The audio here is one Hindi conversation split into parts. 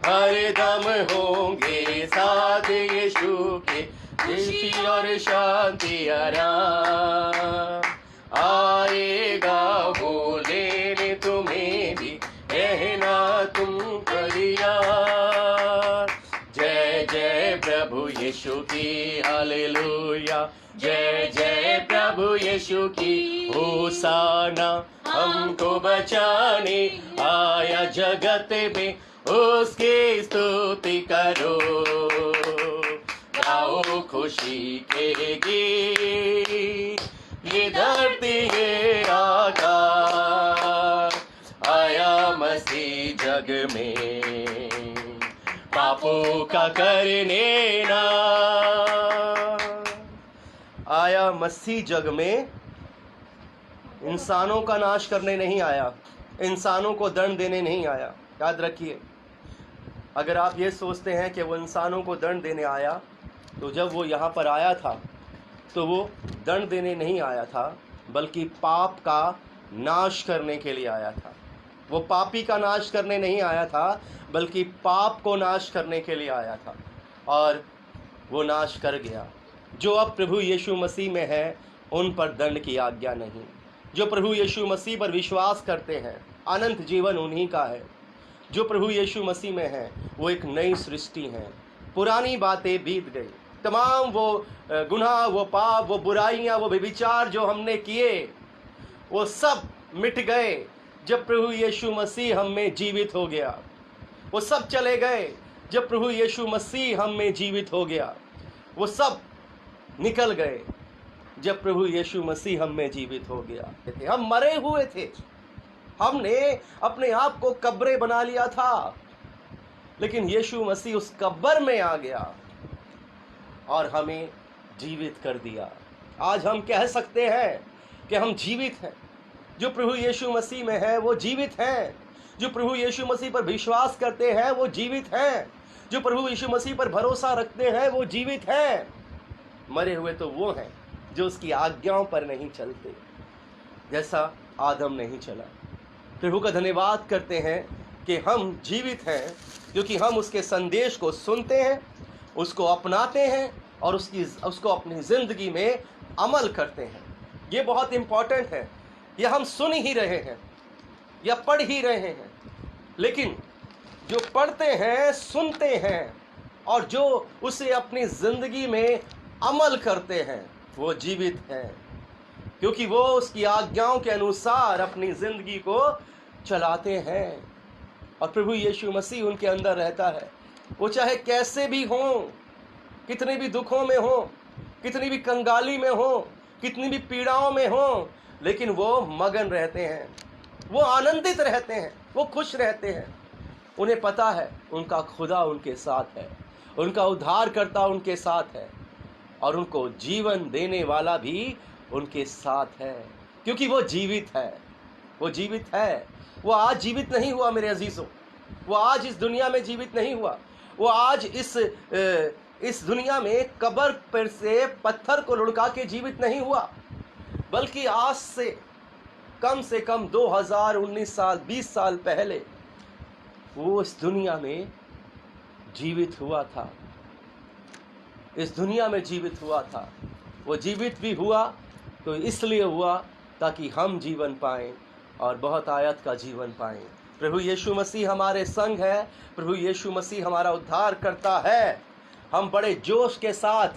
हरदम होंगे साथ यीशु के, खुशी और शांति आराम। आएगा वो लेने तुम्हें भी, रहना तुम पर यार। जय जय प्रभु यीशु की, हालेलुया। जय जय प्रभु यीशु की, होसाना हमको बचाने आया जगत में, उसकी स्तुति करो। गाओ खुशी के गीत, ये धरती ये आकाश। आया मसीह जग में, पापों का करने ना। आया मसीह जग में, इंसानों का नाश करने नहीं आया, इंसानों को दंड देने नहीं आया। याद रखिए, अगर आप ये सोचते हैं कि वो इंसानों को दंड देने आया, तो जब वो यहाँ पर आया था तो वो दंड देने नहीं आया था, बल्कि पाप का नाश करने के लिए आया था। वो पापी का नाश करने नहीं आया था, बल्कि पाप को नाश करने के लिए आया था, और वो नाश कर गया। जो अब प्रभु यीशु मसीह में है, उन पर दंड की आज्ञा नहीं। जो प्रभु यीशु मसीह पर विश्वास करते हैं, अनंत जीवन उन्हीं का है। जो प्रभु यीशु मसीह में है, वो एक नई सृष्टि है। पुरानी बातें बीत गई, तमाम वो गुनाह, वो पाप, वो बुराइयां, वो व्यभिचार जो हमने किए, वो सब मिट गए जब प्रभु यीशु मसीह हम में जीवित हो गया। वो सब चले गए जब प्रभु यीशु मसीह हम में जीवित हो गया। वो सब निकल गए जब प्रभु यीशु मसीह हम में जीवित हो गया। हम मरे हुए थे, हमने अपने आप को कब्रे बना लिया था, लेकिन यीशु मसीह उस कब्र में आ गया और हमें जीवित कर दिया। आज हम कह सकते हैं कि हम जीवित हैं। जो प्रभु यीशु मसीह में है वो जीवित हैं। जो प्रभु यीशु मसीह पर विश्वास करते हैं वो जीवित हैं। जो प्रभु यीशु मसीह पर भरोसा रखते हैं वो जीवित हैं। मरे हुए तो वो हैं जो उसकी आज्ञाओं पर नहीं चलते, जैसा आदम नहीं चला। प्रभु का धन्यवाद करते हैं कि हम जीवित हैं, क्योंकि हम उसके संदेश को सुनते हैं, उसको अपनाते हैं और उसको अपनी ज़िंदगी में अमल करते हैं। ये बहुत इम्पॉर्टेंट है। यह हम सुन ही रहे हैं या पढ़ ही रहे हैं, लेकिन जो पढ़ते हैं, सुनते हैं और जो उसे अपनी ज़िंदगी में अमल करते हैं, वो जीवित हैं, क्योंकि वो उसकी आज्ञाओं के अनुसार अपनी ज़िंदगी को चलाते हैं और प्रभु यीशु मसीह उनके अंदर रहता है। वो चाहे कैसे भी हों, कितने भी दुखों में हों, कितनी भी कंगाली में हों, कितनी भी पीड़ाओं में हों, लेकिन वो मगन रहते हैं, वो आनंदित रहते हैं, वो खुश रहते हैं। उन्हें पता है उनका खुदा उनके साथ है, उनका उद्धारकर्ता उनके साथ है और उनको जीवन देने वाला भी उनके साथ है, क्योंकि वो जीवित है। वो जीवित है। वो आज जीवित नहीं हुआ मेरे अजीजों, वो आज इस दुनिया में जीवित नहीं हुआ। वो आज इस दुनिया में कब्र पर से पत्थर को लुढ़का के जीवित नहीं हुआ, बल्कि आज से कम 2019 साल 20 साल पहले वो इस दुनिया में जीवित हुआ था। इस दुनिया में जीवित हुआ था। वो जीवित भी हुआ तो इसलिए हुआ ताकि हम जीवन पाएं और बहुत आयत का जीवन पाएं। प्रभु यीशु मसीह हमारे संग है। प्रभु यीशु मसीह हमारा उद्धार करता है। हम बड़े जोश के साथ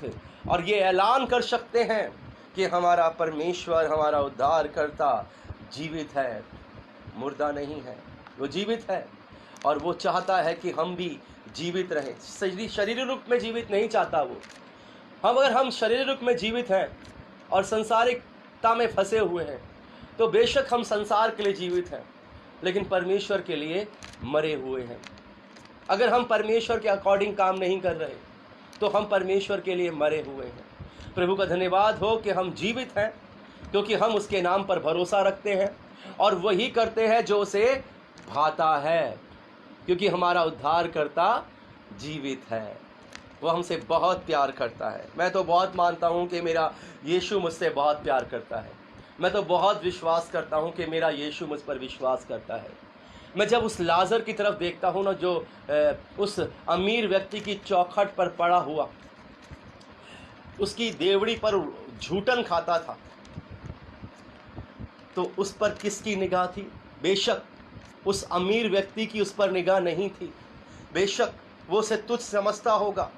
और ये ऐलान कर सकते हैं कि हमारा परमेश्वर, हमारा उद्धार करता जीवित है, मुर्दा नहीं है। वो जीवित है और वो चाहता है कि हम भी जीवित रहें। शरीर रूप में जीवित नहीं चाहता वो। अगर हम शरीर रूप में जीवित हैं और संसारिकता में फंसे हुए हैं, तो बेशक हम संसार के लिए जीवित हैं, लेकिन परमेश्वर के लिए मरे हुए हैं। अगर हम परमेश्वर के अकॉर्डिंग काम नहीं कर रहे, तो हम परमेश्वर के लिए मरे हुए हैं। प्रभु का धन्यवाद हो कि हम जीवित हैं, क्योंकि हम उसके नाम पर भरोसा रखते हैं और वही करते हैं जो उसे भाता है, क्योंकि हमारा उद्धारकर्ता जीवित है। वो हमसे बहुत प्यार करता है। मैं तो बहुत मानता हूँ कि मेरा यीशु मुझसे बहुत प्यार करता है। मैं तो बहुत विश्वास करता हूँ कि मेरा यीशु मुझ पर विश्वास करता है। मैं जब उस लाजर की तरफ देखता हूँ ना, जो उस अमीर व्यक्ति की चौखट पर पड़ा हुआ, उसकी देवड़ी पर झूठन खाता था, तो उस पर किसकी निगाह थी? बेशक उस अमीर व्यक्ति की उस पर निगाह नहीं थी। बेशक वो उसे तुच्छ समझता होगा,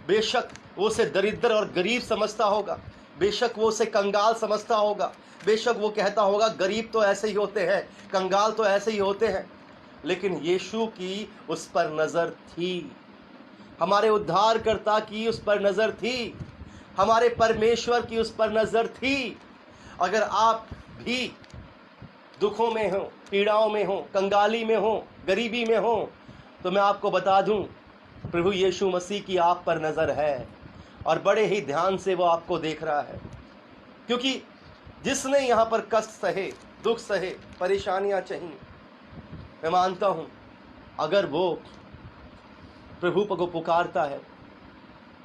बेशक वो उसे दरिद्र और गरीब समझता होगा, बेशक वो उसे कंगाल समझता होगा, बेशक वो कहता होगा गरीब तो ऐसे ही होते हैं, कंगाल तो ऐसे ही होते हैं। लेकिन यीशु की उस पर नज़र थी, हमारे उद्धारकर्ता की उस पर नज़र थी, हमारे परमेश्वर की उस पर नज़र थी। अगर आप भी दुखों में हो, पीड़ाओं में हो, कंगाली में हो, गरीबी में हो, तो मैं आपको बता दूं, प्रभु यीशु मसीह की आप पर नज़र है और बड़े ही ध्यान से वो आपको देख रहा है। क्योंकि जिसने यहाँ पर कष्ट सहे, दुख सहे, परेशानियाँ चाहिए, मैं मानता हूँ अगर वो प्रभु को पुकारता है,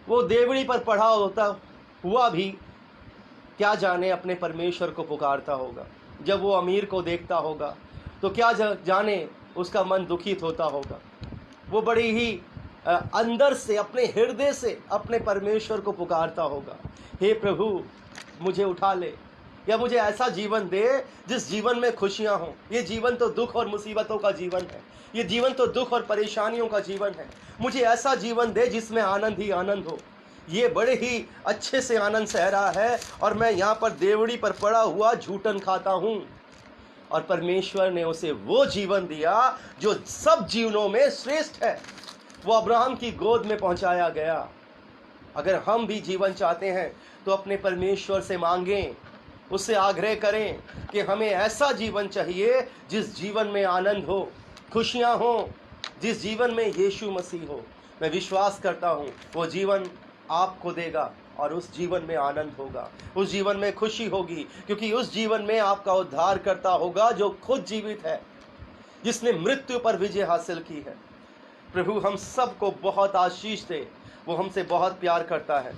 वो देवड़ी पर पड़ा होता हुआ भी क्या जाने अपने परमेश्वर को पुकारता होगा। जब वो अमीर को देखता होगा तो क्या जाने उसका मन दुखित होता होगा। वो बड़ी ही अंदर से, अपने हृदय से अपने परमेश्वर को पुकारता होगा, हे प्रभु मुझे उठा ले, या मुझे ऐसा जीवन दे जिस जीवन में खुशियां हों। ये जीवन तो दुख और मुसीबतों का जीवन है, ये जीवन तो दुख और परेशानियों का जीवन है। मुझे ऐसा जीवन दे जिसमें आनंद ही आनंद हो। ये बड़े ही अच्छे से आनंद सह रहा है और मैं यहाँ पर देवड़ी पर पड़ा हुआ झूठन खाता हूँ। और परमेश्वर ने उसे वो जीवन दिया जो सब जीवनों में श्रेष्ठ है, वो अब्राहम की गोद में पहुँचाया गया। अगर हम भी जीवन चाहते हैं तो अपने परमेश्वर से मांगें, उससे आग्रह करें कि हमें ऐसा जीवन चाहिए जिस जीवन में आनंद हो, खुशियाँ हो, जिस जीवन में यीशु मसीह हो। मैं विश्वास करता हूँ वो जीवन आपको देगा और उस जीवन में आनंद होगा, उस जीवन में खुशी होगी, क्योंकि उस जीवन में आपका उद्धार करता होगा जो खुद जीवित है, जिसने मृत्यु पर विजय हासिल की है। प्रभु हम सबको बहुत आशीष दे, वो हमसे बहुत प्यार करता है।